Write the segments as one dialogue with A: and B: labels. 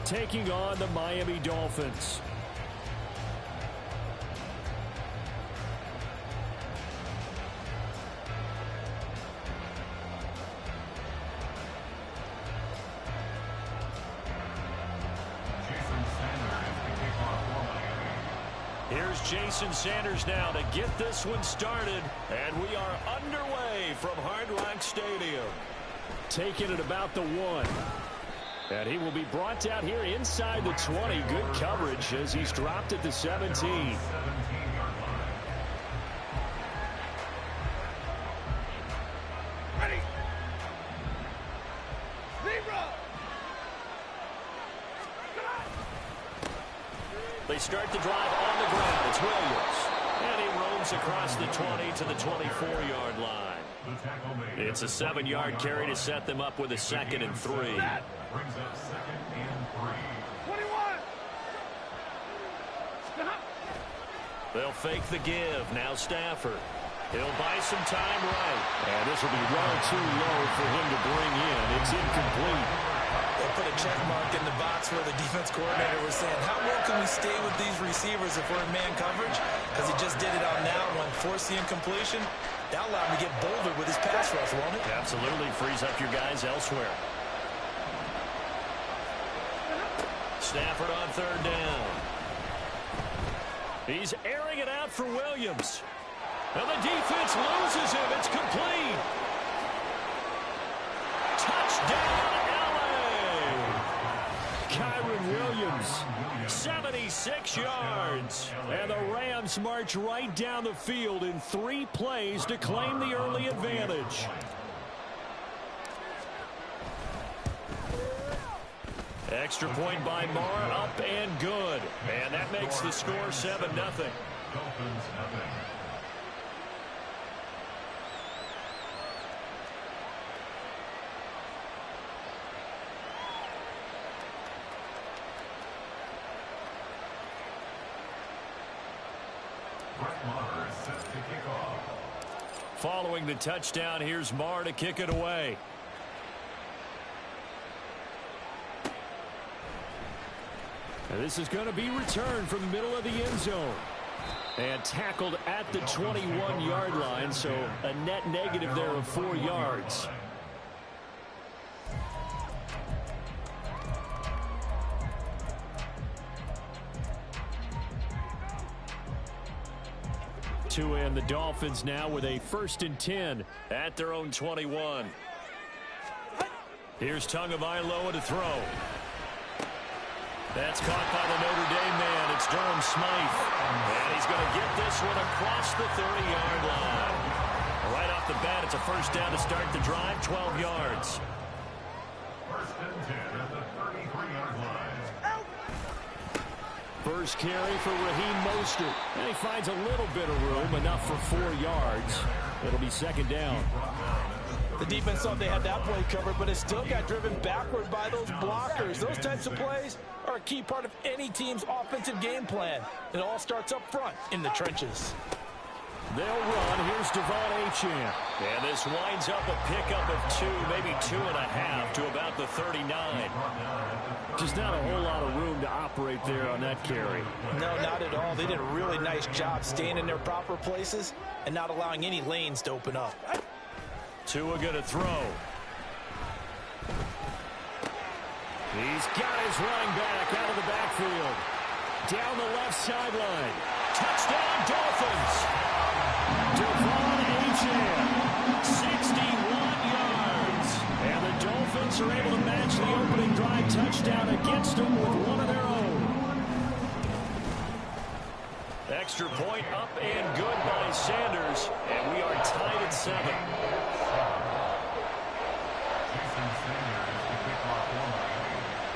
A: taking on the Miami Dolphins. Here's Jason Sanders now to get this one started. And we are underway from Hard Rock Stadium. Taking it about the 1. And he will be brought down here inside the 20. Good coverage as he's dropped at the 17.
B: Ready. Zero.
A: They start the drive on the ground. It's Williams. And he roams across the 20 to the 24-yard line. It's a 7-yard carry to set them up with a 2nd and 3.
C: Brings up 2nd and 3.
B: 21. Stop.
A: They'll fake the give. Now Stafford. He'll buy some time right. And this will be well too low for him to bring in. It's incomplete.
D: They'll put a check mark in the box where the defense coordinator was saying, how well can we stay with these receivers if we're in man coverage? Because he just did it on that one. Force the incompletion. That'll allow him to get bolder with his pass rush, won't it?
A: Absolutely. Frees up your guys elsewhere. Stafford on 3rd down. He's airing it out for Williams. And the defense loses him. It's complete. Touchdown, LA. Kyron Williams, 76 yards. And the Rams march right down the field in 3 plays to claim the early advantage. Extra point by Marr, up and good. And that makes the score 7-0.
C: Dolphins 0. Marr is set to kick off.
A: Following the touchdown, here's Marr to kick it away. And this is going to be returned from the middle of the end zone. And tackled at the 21-yard line, so a net negative there of 4 yards. And the Dolphins now with a 1st and 10 at their own 21. Here's Tagovailoa to throw. That's caught by the Notre Dame man. It's Durham Smythe. And he's going to get this one across the 30-yard line. Right off the bat, it's a 1st down to start the drive, 12 yards.
C: 1st and 10 at the 33-yard line.
A: First carry for Raheem Mostert. And he finds a little bit of room, enough for 4 yards. It'll be 2nd down.
D: The defense thought they had that play covered, but it still got driven backward by those blockers. Those types of plays are a key part of any team's offensive game plan. It all starts up front in the trenches.
A: They'll run. Here's Devon Achane. And this winds up a pickup of 2, maybe 2.5 to about the 39. Just not a whole lot of room to operate there on that carry.
D: No, not at all. They did a really nice job staying in their proper places and not allowing any lanes to open up.
A: Tua going to throw. He's got his running back out of the backfield. Down the left sideline. Touchdown, Dolphins. Devon Achane, 61 yards. And the Dolphins are able to match the opening drive touchdown against them with one of their own. Extra point up and good by Sanders. And we are tied at 7.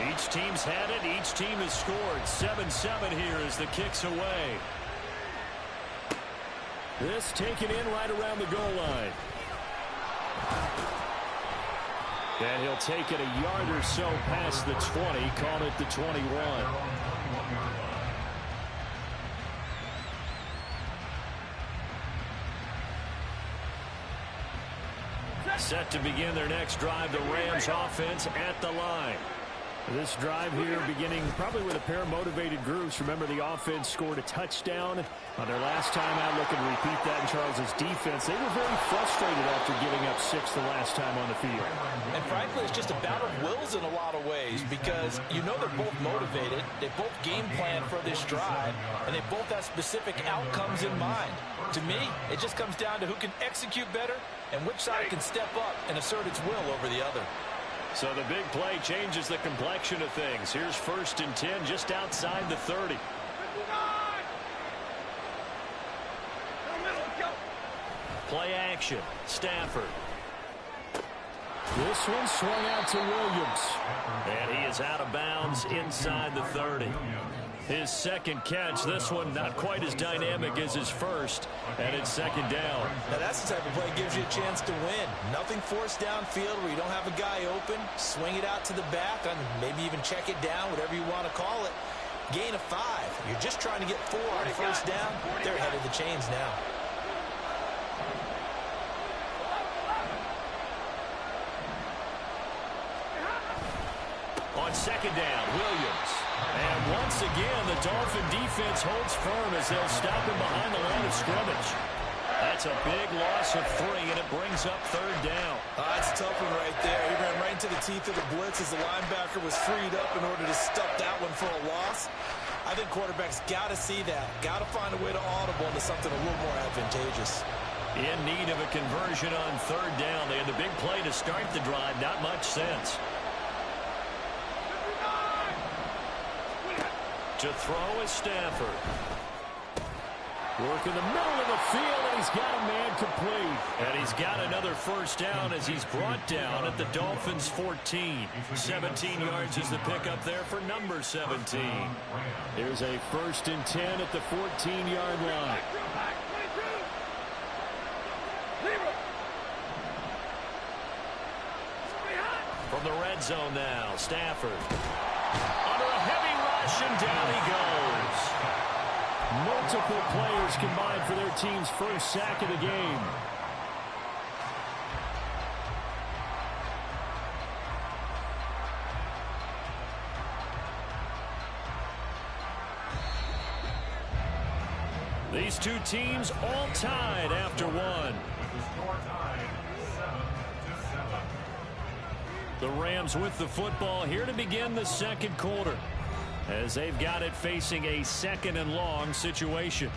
A: Each team's had it. Each team has scored. 7-7 here as the kick's away. This taken in right around the goal line. And he'll take it a yard or so past the 20. Called it the 21. Set to begin their next drive, the Rams offense at the line. This drive here beginning probably with a pair of motivated groups. Remember, the offense scored a touchdown on their last time out. Looking to repeat that in Charles's defense. They were very frustrated after giving up 6 the last time on the field.
D: And frankly, it's just a battle of wills in a lot of ways because you know they're both motivated. They both game plan for this drive, and they both have specific outcomes in mind. To me, it just comes down to who can execute better and which side can step up and assert its will over the other.
A: So the big play changes the complexion of things. Here's 1st and 10 just outside the 30. Play action. Stafford. This one swung out to Williams. And he is out of bounds inside the 30. His second catch, this one not quite as dynamic as his first, and it's 2nd down.
D: Now that's the type of play that gives you a chance to win. Nothing forced downfield where you don't have a guy open. Swing it out to the back, and maybe even check it down, whatever you want to call it. Gain of 5. You're just trying to get 4 on 1st down. They're ahead of the chains now.
A: On 2nd down, Williams. And once again, the Dolphin defense holds firm as they'll stop him behind the line of scrimmage. That's a big loss of 3, and it brings up 3rd down.
D: That's a tough one right there. He ran right into the teeth of the blitz as the linebacker was freed up in order to stuff that one for a loss. I think quarterbacks got to see that. Got to find a way to audible into something a little more advantageous.
A: In need of a conversion on 3rd down. They had the big play to start the drive. Not much sense. To throw is Stafford. Work in the middle of the field, and he's got a man complete. And he's got another 1st down as he's brought down at the Dolphins' 14. 17 yards is the pickup there for number 17. Here's a 1st and 10 at the 14-yard line. From the red zone now, Stafford. Under a heavy rush, and down he goes. Multiple players combined for their team's 1st sack of the game. These two teams all tied after 1. The Rams with the football here to begin the 2nd quarter, as they've got it facing a 2nd and long situation.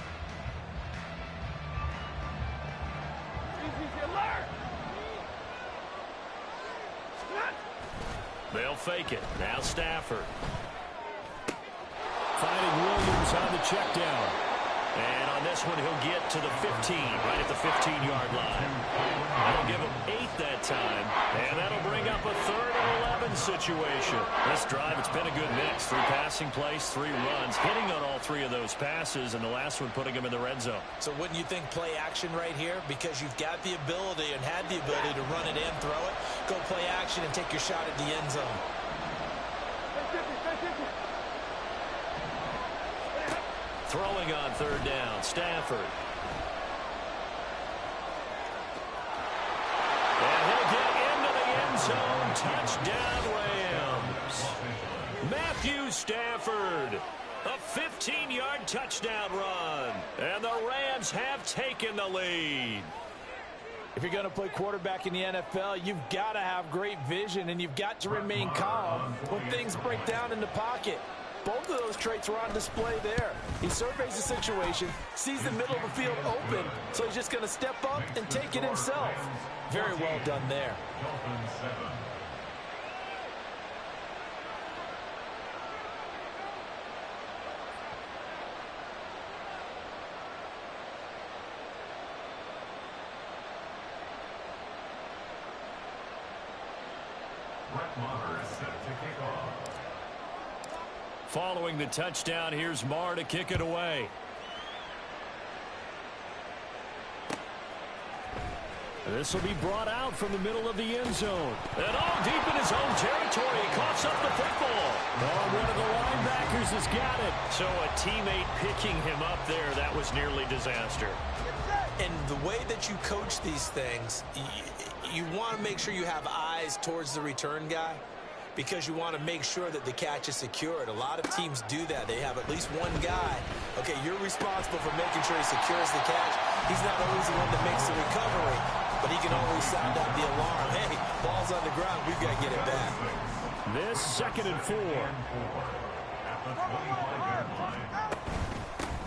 A: They'll fake it. Now Stafford. Finding Williams on the check down. And on this one, he'll get to the 15, right at the 15-yard line. That'll give him 8 that time, and that'll bring up a 3rd and 11 situation. This drive, it's been a good mix. 3 passing plays, 3 runs, hitting on all 3 of those passes, and the last one putting him in the red zone.
D: So wouldn't you think play action right here? Because you've got the ability and had the ability to run it and throw it. Go play action and take your shot at the end zone.
A: Throwing on 3rd down, Stafford. And he'll get into the end zone. Touchdown, Rams. Matthew Stafford. A 15-yard touchdown run. And the Rams have taken the lead.
D: If you're going to play quarterback in the NFL, you've got to have great vision, and you've got to remain calm when things break down in the pocket. Both of those traits were on display there. He surveys the situation, sees the middle of the field open, so he's just going to step up and take it himself. Very well done there.
A: Following the touchdown, here's Marr to kick it away. This will be brought out from the middle of the end zone. And all deep in his own territory. He coughs up the football. Oh, one of the linebackers has got it. So a teammate picking him up there, that was nearly disaster.
D: And the way that you coach these things, you want to make sure you have eyes towards the return guy. because you want to make sure that the catch is secured. A lot of teams do that. They have at least one guy. Okay, you're responsible for making sure he secures the catch. He's not always the one that makes the recovery, but he can always sound out the alarm. Hey, ball's on the ground. We've got to get it back.
A: This 2nd and 4.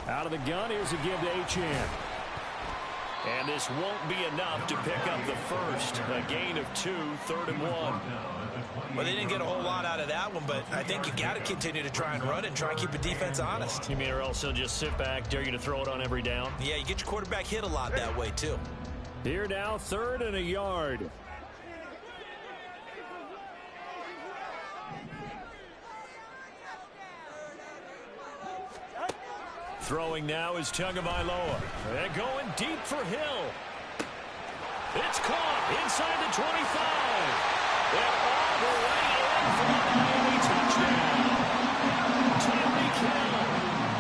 A: Out of the gun, here's a give to Achane. And this won't be enough to pick up the first. A gain of 2, 3rd and 1.
D: Well, they didn't get a whole lot out of that one, but I think you got to continue to try and run it and try and keep the defense honest.
A: You mean or else they'll just sit back, dare you to throw it on every down?
D: Yeah, you get your quarterback hit a lot that way, too.
A: Here now, 3rd and a yard. Throwing now is Tagovailoa. And going deep for Hill. It's caught inside the 25. And all the way in for a Miami touchdown. Tyreek Hill,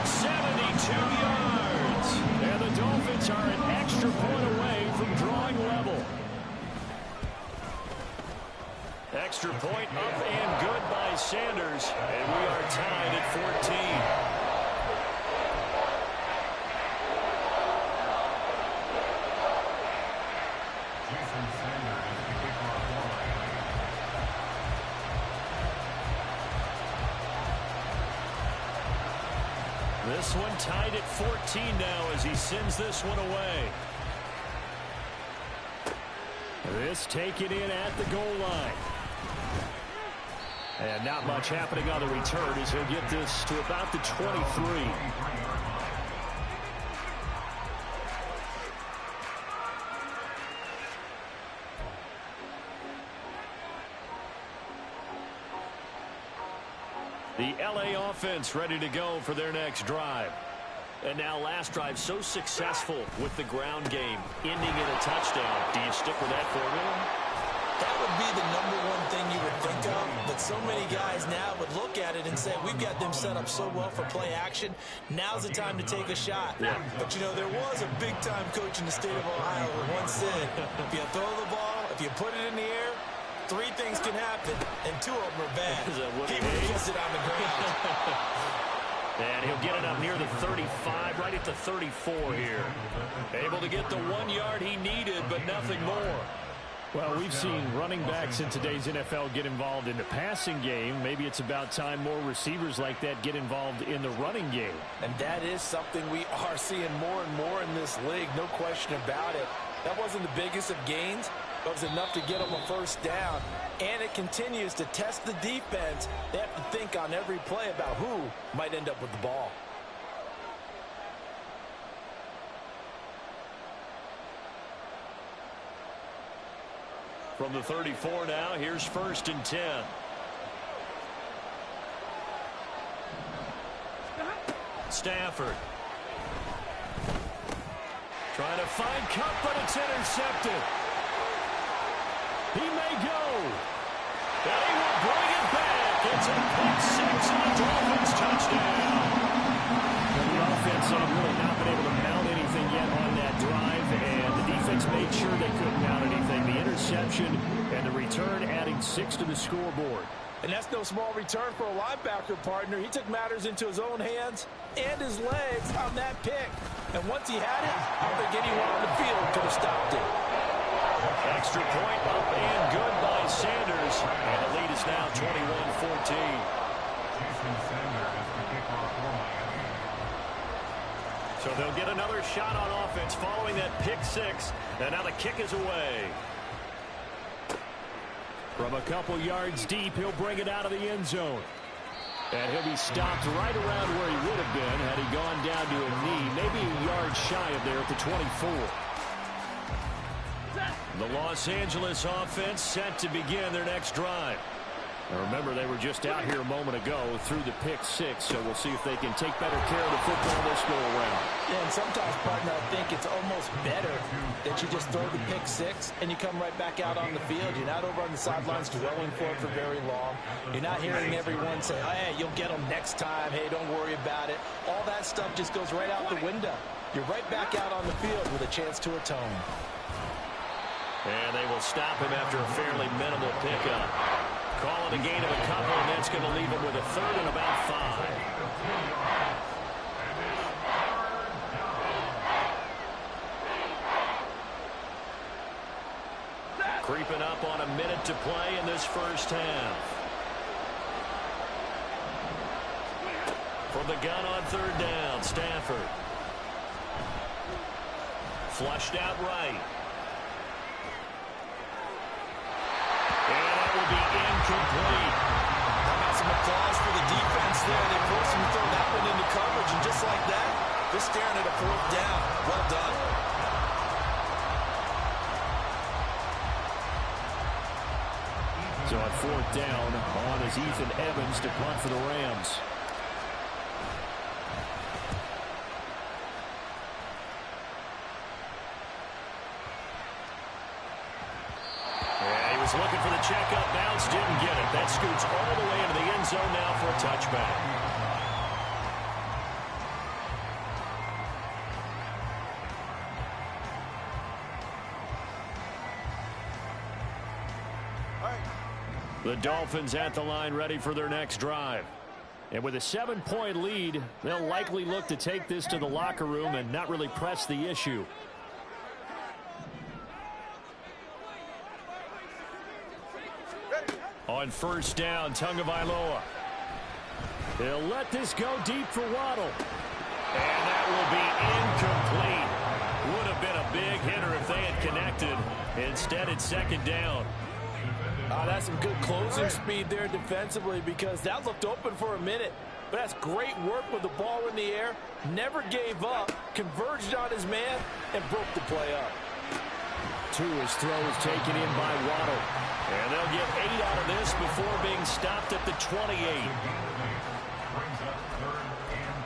A: 72 yards. And the Dolphins are an extra point away from drawing level. Extra point up and good by Sanders. And we are tied at 14. This one tied at 14 now as he sends this one away. This taken in at the goal line. And not much happening on the return as he'll get this to about the 23. The LA offense ready to go for their next drive. And now last drive so successful with the ground game, ending in a touchdown. Do you stick with that formula?
D: That would be the #1 thing you would think of, but so many guys now would look at it and say, we've got them set up so well for play action. Now's the time to take a shot.
A: Yeah.
D: But, you know, there was a big-time coach in the state of Ohio who once said, if you throw the ball, if you put it in the air, 3 things can happen, and 2 of them are bad. He gets it on the ground.
A: And he'll get it up near the 35, right at the 34 here. Able to get the 1 yard he needed, but nothing more. Well, we've seen running backs in today's NFL get involved in the passing game. Maybe it's about time more receivers like that get involved in the running game.
D: And that is something we are seeing more and more in this league, no question about it. That wasn't the biggest of gains. It was enough to get them a first down. And it continues to test the defense. They have to think on every play about who might end up with the ball.
A: From the 34 now, here's 1st and 10. Stafford. Trying to find Cup, but it's intercepted. He may go. And he will bring it back. It's a pick 6 and a Dolphins touchdown. And the offense had really not been able to mount anything yet on that drive, and the defense made sure they couldn't mount anything. The interception and the return adding 6 to the scoreboard.
D: And that's no small return for a linebacker partner. He took matters into his own hands and his legs on that pick. And once he had it, I don't think anyone on the field could have stopped it.
A: Extra point up and good by Sanders. And the lead is now 21-14. So they'll get another shot on offense following that pick 6. And now the kick is away. From a couple yards deep, he'll bring it out of the end zone. And he'll be stopped right around where he would have been had he gone down to a knee, maybe a yard shy of there at the 24. The Los Angeles offense set to begin their next drive. Now remember, they were just out here a moment ago through the pick 6, so we'll see if they can take better care of the football this go around.
D: Yeah, and sometimes, partner, I think it's almost better that you just throw the pick 6 and you come right back out on the field. You're not over on the sidelines dwelling for it for very long. You're not hearing everyone say, hey, you'll get them next time. Hey, don't worry about it. All that stuff just goes right out the window. You're right back out on the field with a chance to atone.
A: And they will stop him after a fairly minimal pickup. Call it a gain of a couple, and that's going to leave him with a third and about 5. Creeping up on a minute to play in this first half. From the gun on third down, Stafford. Flushed out right. And that will be incomplete.
D: How about some applause for the defense there? They forced him to throw that one into coverage, and just like that, they're staring at a fourth down. Well done.
A: So on fourth down, on is Ethan Evans to punt for the Rams. Yeah, he was looking for the checkup bounce, didn't get it. That scoots all the way into the end zone now for a touchback. The Dolphins at the line ready for their next drive. And with a 7-point lead, they'll likely look to take this to the locker room and not really press the issue. On first down, Tagovailoa. They'll let this go deep for Waddle. And that will be incomplete. Would have been a big hitter if they had connected. Instead, it's second down.
D: That's some good closing speed there defensively, because that looked open for a minute. But that's great work with the ball in the air. Never gave up, converged on his man, and broke the play up.
A: His throw is taken in by Waddle. And they'll get 8 out of this before being stopped at the 28.
C: Brings up 3rd and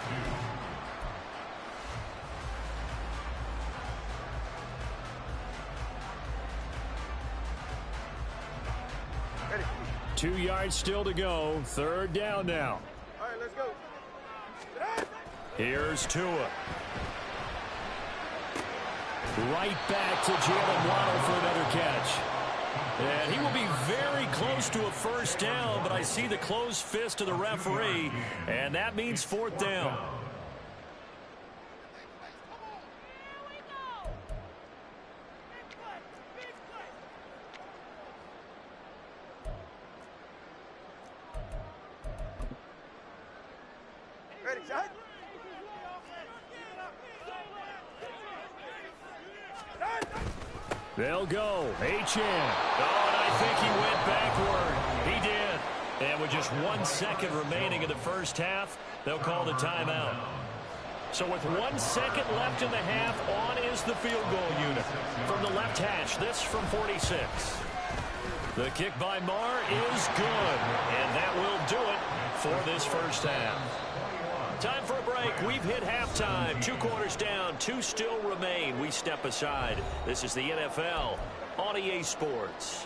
A: 2. 2 yards still to go. Third down now.
B: All right, let's go.
A: Here's Tua. Right back to Jalen Waddle for another catch. And he will be very close to a first down, but I see the closed fist of the referee, and that means fourth down.
B: Ready, shot.
A: They'll go. H.M. Oh, and I think he went backward. He did. And with just 1 second remaining in the first half, they'll call the timeout. So with 1 second left in the half, on is the field goal unit. From the left hash, this from 46. The kick by Marr is good. And that will do it for this first half. Time for a break. We've hit halftime. 2 quarters down. 2 still remain. We step aside. This is the NFL on EA Sports.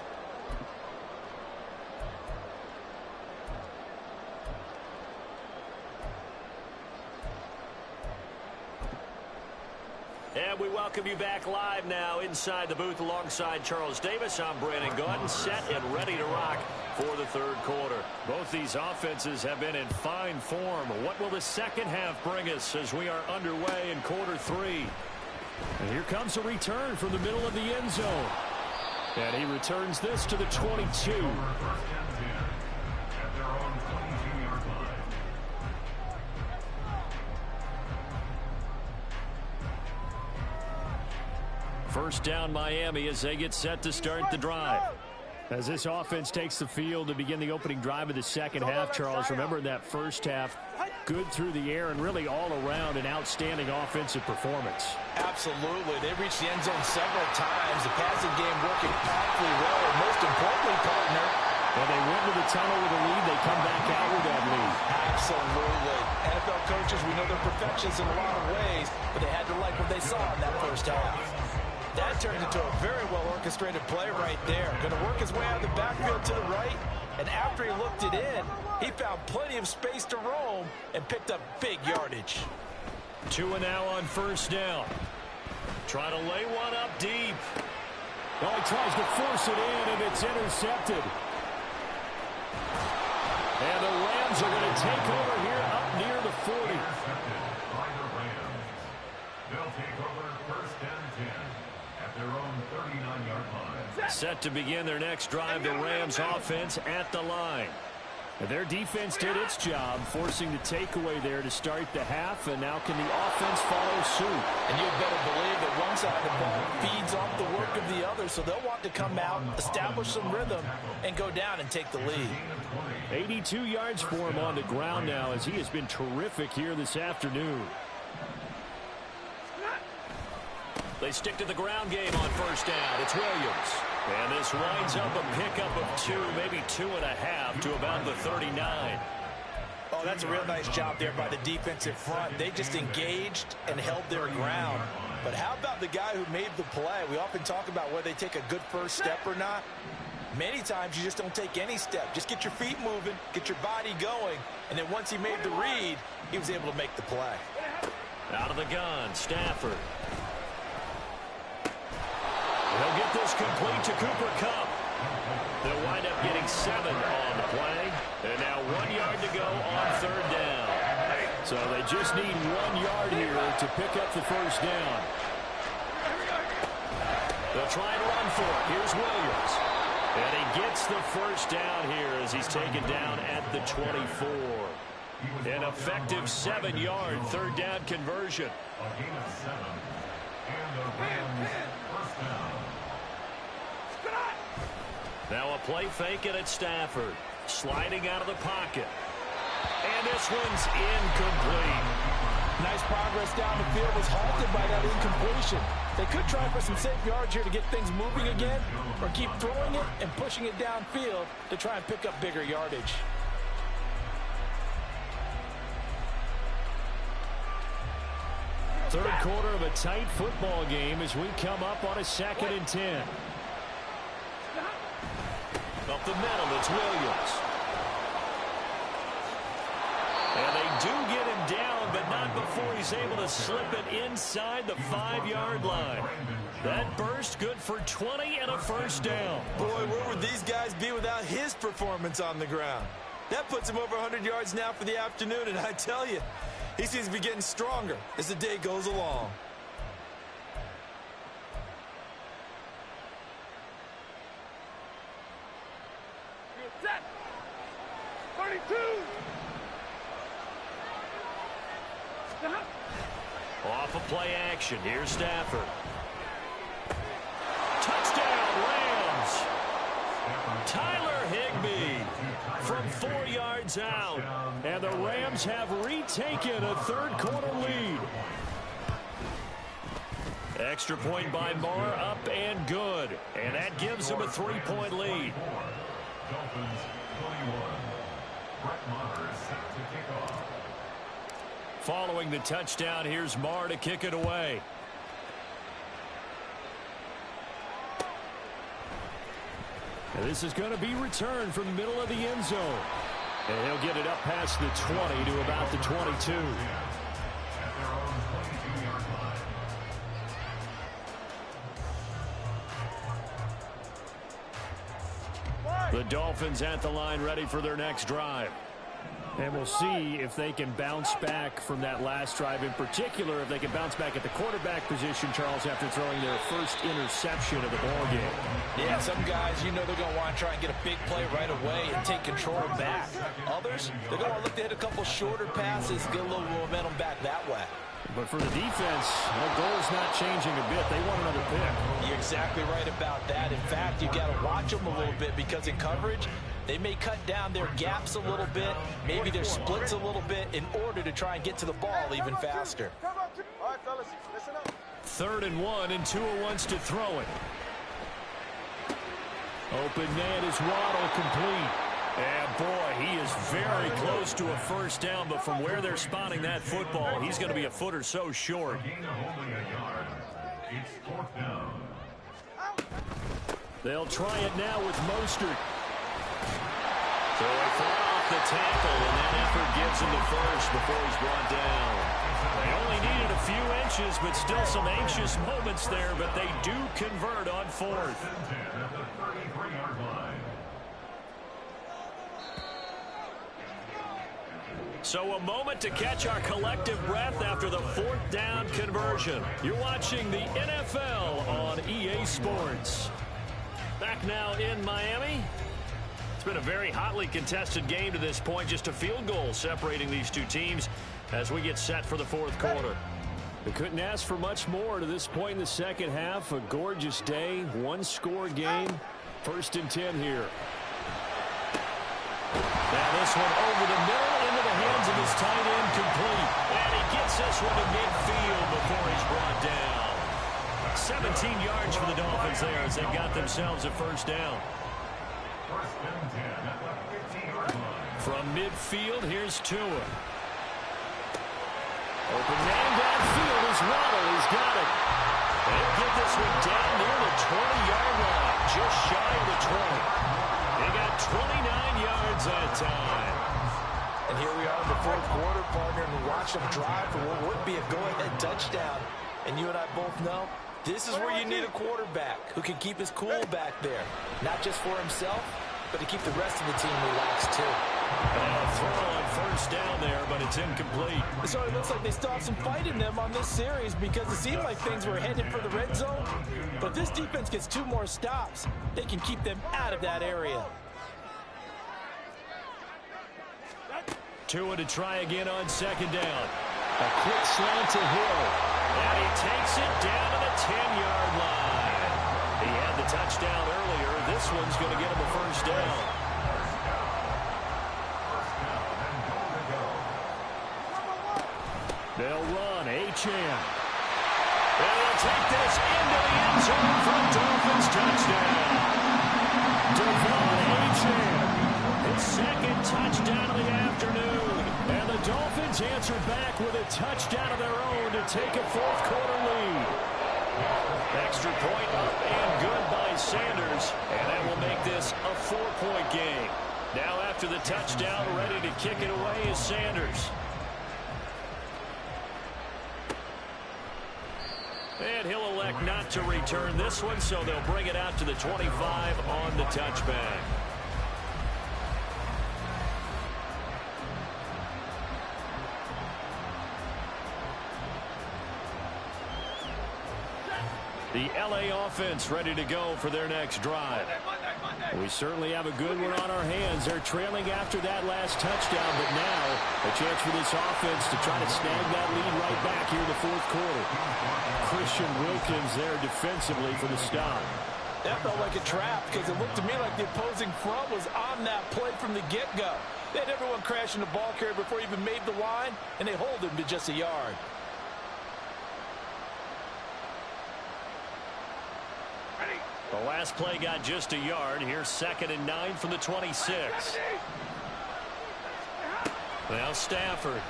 A: And we welcome you back live now inside the booth alongside Charles Davis. I'm Brandon Gaudin, set and ready to rock for the third quarter. Both these offenses have been in fine form. What will the second half bring us as we are underway in quarter 3? And here comes a return from the middle of the end zone. And he returns this to the 22.2.
C: At their own 22-yard line.
A: First down Miami as they get set to start the drive. As this offense takes the field to begin the opening drive of the second half, Charles, remember in that first half, good through the air and really all around an outstanding offensive performance.
D: Absolutely. They reached the end zone several times. The passing game working powerfully well, and most importantly, partner,
A: when they went to the tunnel with a lead, they come back out with that lead.
D: Absolutely. NFL coaches, we know they're perfectionists in a lot of ways, but they had to like what they saw in that first half. That turned into a very well-orchestrated play right there. Going to work his way out of the backfield to the right, and after he looked it in, he found plenty of space to roam and picked up big yardage.
A: Tua now on first down. Trying to lay one up deep. Oh, he tries to force it in, and it's intercepted. And the Rams are going to take over here up near the 40.
C: Intercepted by the Rams. They'll take over first and 10 at their own 39-yard line.
A: Set to begin their next drive, the Rams offense at the line. Their defense did its job, forcing the takeaway there to start the half, and now can the offense follow suit?
D: And you better believe that one side of the ball feeds off the work of the other, so they'll want to come out, establish some rhythm, and go down and take the lead.
A: 82 yards for him on the ground now, as he has been terrific here this afternoon. They stick to the ground game on first down. It's Williams. And this winds up a pickup of 2, maybe 2.5 to about the 39.
D: Oh, that's a real nice job there by the defensive front. They just engaged and held their ground. But how about the guy who made the play? We often talk about whether they take a good first step or not. Many times you just don't take any step. Just get your feet moving, get your body going, and then once he made the read, he was able to make the play.
A: Out of the gun, Stafford. They'll get this complete to Cooper Kupp. They'll wind up getting 7 on the play. And now 1 yard to go on third down. So they just need 1 yard here to pick up the first down. They'll try and run for it. Here's Williams. And he gets the first down here as he's taken down at the 24. An effective 7-yard third down conversion.
C: A gain of 7. And the Rams first down.
A: Now a play fake it at Stafford. Sliding out of the pocket. And this one's incomplete.
D: Nice progress down the field was halted by that incompletion. They could try for some safe yards here to get things moving again, or keep throwing it and pushing it downfield to try and pick up bigger yardage.
A: Third quarter of a tight football game as we come up on a 2nd and 10. Up the middle, it's Williams. And they do get him down, but not before he's able to slip it inside the 5-yard line. That burst good for 20 and a first down.
D: Boy, where would these guys be without his performance on the ground? That puts him over 100 yards now for the afternoon, and I tell you, he seems to be getting stronger as the day goes along.
B: Set. 32.
A: Off of play action. Here's Stafford. Touchdown, Rams. Tyler Higbee from 4 yards out. And the Rams have retaken a third quarter lead. Extra point by Marr, up and good. And that gives them a 3-point lead.
C: Dolphins 21. Brett Maher is set to kick off.
A: Following the touchdown, here's Marr to kick it away. And this is going to be returned from the middle of the end zone. And he'll get it up past the 20 to about the 22.
C: At their own 22-yard line.
A: The Dolphins at the line, ready for their next drive. And we'll see if they can bounce back from that last drive. In particular, if they can bounce back at the quarterback position, Charles, after throwing their first interception of the ballgame.
D: Yeah, some guys, you know they're going to want to try and get a big play right away and take control back. Others, they're going to look to hit a couple shorter passes, get a little momentum back that way.
A: But for the defense, the goal's not changing a bit. They want another pick.
D: You're exactly right about that. In fact, you've got to watch them a little bit because in coverage, they may cut down their gaps a little bit, maybe their splits a little bit in order to try and get to the ball even faster.
B: All right, fellas, listen up.
A: 3rd and 1, and Tua wants to throw it. Open man is Waddle, complete. And boy, he is very close to a first down, but from where they're spotting that football, he's going to be a foot or so short.
C: Gain of only a yard. It's 4th down.
A: They'll try it now with Mostert. So they fought off the tackle, and that effort gives him the first before he's brought down. They only needed a few inches, but still some anxious moments there, but they do convert on 4th.
C: 10 at the 33-yard line.
A: So a moment to catch our collective breath after the fourth down conversion. You're watching the NFL on EA Sports. Back now in Miami. It's been a very hotly contested game to this point. Just a field goal separating these two teams as we get set for the fourth quarter. We couldn't ask for much more to this point in the second half. A gorgeous day, one-score game. 1st and 10 here. Now this one over the middle into the hands of his tight end, complete. And he gets this one to midfield before he's brought down. 17 yards for the Dolphins there as they got themselves a first down.
C: 1st and 10 at the 15-yard line.
A: From midfield, here's Tua. Open man downfield is Waddle. He's got it. And he'll get this one down near the 20-yard line, just shy of the 20. They got 29 yards that time.
D: And here we are in the fourth quarter, partner, and we watch them drive for what would be a go-ahead touchdown. And you and I both know this is where you need a quarterback who can keep his cool back there. Not just for himself, but to keep the rest of the team relaxed, too.
A: And a throw on first down there, but it's incomplete.
D: So it looks like they still have some fight in them on this series because it seemed like things were headed for the red zone. But this defense gets 2 more stops. They can keep them out of that area.
A: Tua to try again on second down. A quick slant to Hill. And he takes it down to the 10-yard line. He had the touchdown earlier. This one's going to get him a first down. They'll run. Achane. And he'll take this into the end zone for a Dolphins touchdown. Devon Achane. His second touchdown of the afternoon. And the Dolphins answer back with a touchdown of their own to take a fourth quarter lead. Extra point up and good by Sanders. And that will make this a 4-point game. Now after the touchdown, ready to kick it away is Sanders. And he'll elect not to return this one, so they'll bring it out to the 25 on the touchback. The LA offense ready to go for their next drive. We certainly have a good one on our hands. They're trailing after that last touchdown, but now a chance for this offense to try to snag that lead right back here in the fourth quarter. Christian Wilkins there defensively for the stop.
D: That felt like a trap because it looked to me like the opposing front was on that play from the get-go. They had everyone crashing the ball carrier before he even made the line, and they hold him to just a yard.
A: The last play got just a yard. Here's 2nd and 9 from the 26. Now Stafford.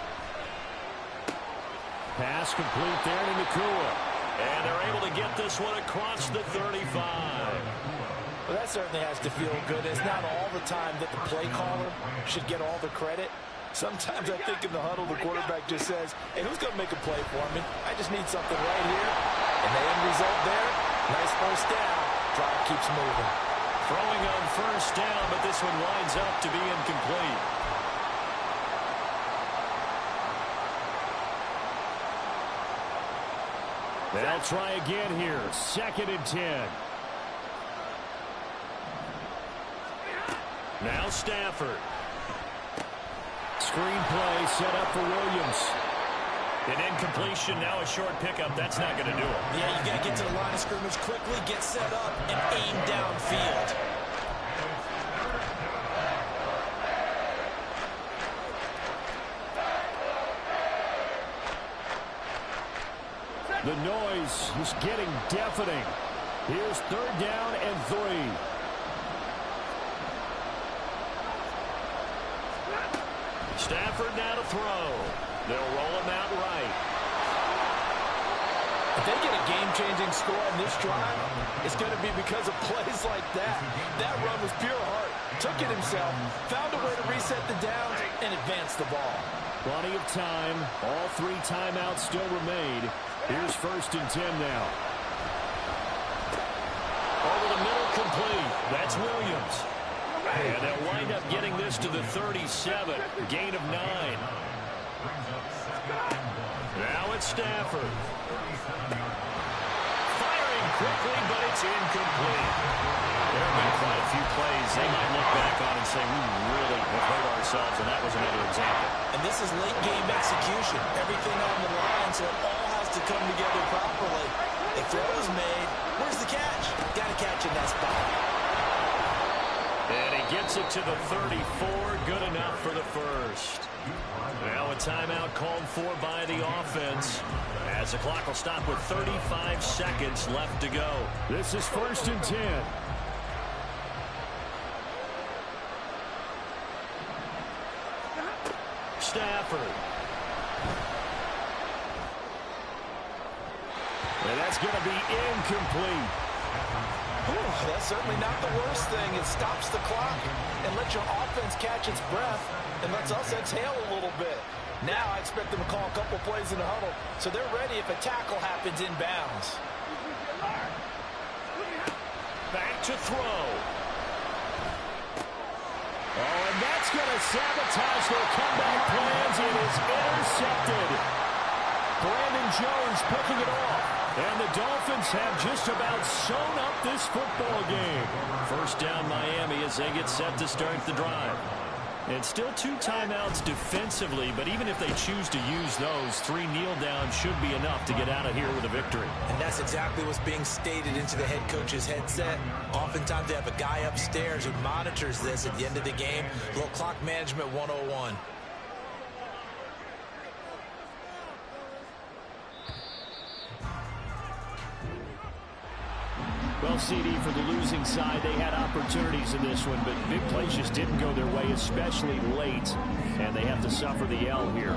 A: Pass complete there to Nakua. And they're able to get this one across the 35.
D: Well, that certainly has to feel good. It's not all the time that the play caller should get all the credit. Sometimes I think in the huddle, the quarterback just says, hey, who's going to make a play for me? I just need something right here. And the end result there, nice first down. Drive keeps moving.
A: Throwing on first down, but this one winds up to be incomplete. They'll try again here. 2nd and 10. Now Stafford. Screen play set up for Williams. An incompletion, now a short pickup. That's not going to do it.
D: Yeah, you got to get to the line of scrimmage quickly, get set up, and aim downfield.
A: The noise is getting deafening. Here's 3rd down and 3. Stafford now to throw. They'll roll him out right.
D: If they get a game-changing score on this drive, it's going to be because of plays like that. That run was pure heart. Took it himself, found a way to reset the downs, and advance the ball.
A: Plenty of time. All 3 timeouts still remain. Here's 1st and 10 now. Over the middle, complete. That's Williams. And they'll wind up getting this to the 37. Gain of 9. Now it's Stafford. Firing quickly, but it's incomplete. There have been quite a few plays they might look back on and say, we really have hurt ourselves, and that was another example.
D: And this is late game execution. Everything on the line, so it all has to come together properly. The throw is made. Where's the catch? Got to catch in that spot.
A: And he gets it to the 34. Good enough for the first. Now a timeout called for by the offense, as the clock will stop with 35 seconds left to go. This is 1st and 10. Stafford. And that's going to be incomplete.
D: Whew, that's certainly not the worst thing. It stops the clock and lets your offense catch its breath and lets us exhale a little bit. Now I expect them to call a couple plays in the huddle, so they're ready if a tackle happens inbounds.
A: Back to throw. Oh, and that's going to sabotage their comeback plans. It is intercepted. Brandon Jones picking it off. And the Dolphins have just about sewn up this football game. First down Miami as they get set to start the drive. And still 2 timeouts defensively, but even if they choose to use those, 3 kneel downs should be enough to get out of here with a victory.
D: And that's exactly what's being stated into the head coach's headset. Oftentimes they have a guy upstairs who monitors this at the end of the game. A little clock management 101.
A: Well, CD, for the losing side, they had opportunities in this one, but big plays just didn't go their way, especially late, and they have to suffer the L here.